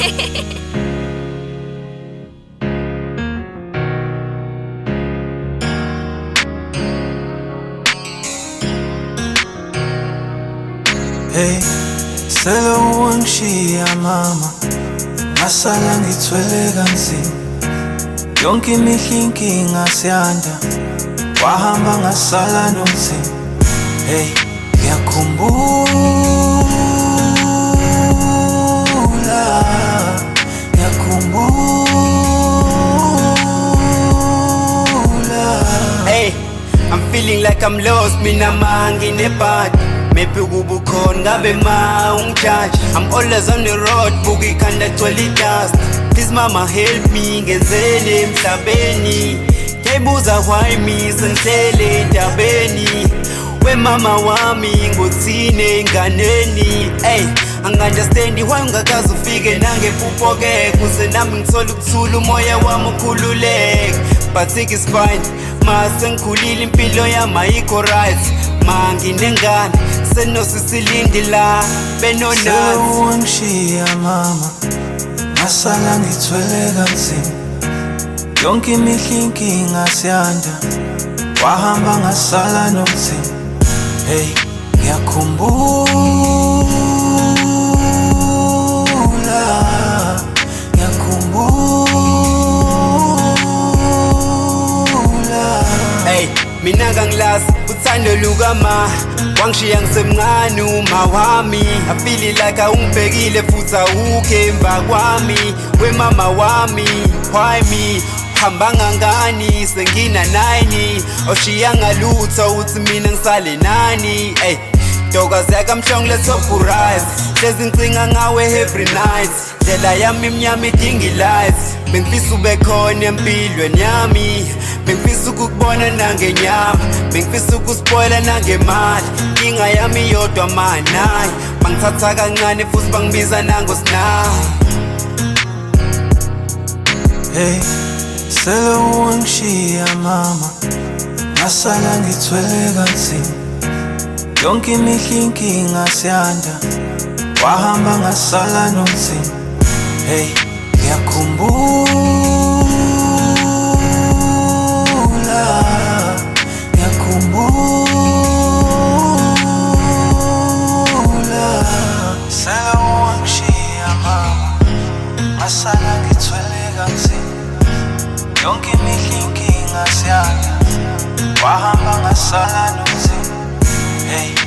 Hey, selo wangishiya mama, ngasala ngithwele kanzima. Yonke imihla inkinga siyanda, wahamba ngasala nomzimba. Hey, ngiyakhumbula, Hey, I'm feeling like I'm lost, mina mangi nebhadi. Maybe kubukhona ngabe ma ungijudge. I'm always on the road, buki khanda gcwele dust. Please mama help me, ngenzeni emhlabeni. Ngiyayibuza why me sengihlele endabeni. We mama wami nguthini enganeni. Hey, angi-understandi why ungakaze ufike nangephupho-ke, kuze nami ngithole ukuthula umoya wami ukhululeke. But it's fine, ma sengikhulile impilo yami ayikho right. Ma nginengane senosisilindi la benonazi. selo wangishiya mama, ngasala ngithwele kanzima. Yonke imihla inkinga siyanda, wahamba ngasala nomzimba. Hey, ngiyakhumbula, Hey, mina kangilazi uthando lukama, wangishiya ngisemncane uma wami. I feel like awungibhekile futhi awukho emva kwami. We mama wami, why me? Hambanga ngani sengina 9, oshiyanga lutho uthi mina ngisale nani. Hey, ntokazi yakamhlongo let's surprise, hlezi ngicinga ngawe every night. Ndlela yami imnyama idinga ilights, bengifisa ube khona empilweni yami. Bengifisa ukukubona nangenyama, bengifisa ukuspoila nangemali. Inkinga yami yodwa manayi, bangithatha kancane futhi bangibiza nangosinayi. hey, selo wangishiya mama, ngasala ngithwele kanzima. Yonke imihla inkinga siyanda, wahamba ngasala nomzimba. Hey, ngiyakhumbula, selo wangishiya mama, ngasala ngithwele kanzima. Yonke imihla inkinga siyanda, wahamba ngasala nomzimba. Hey.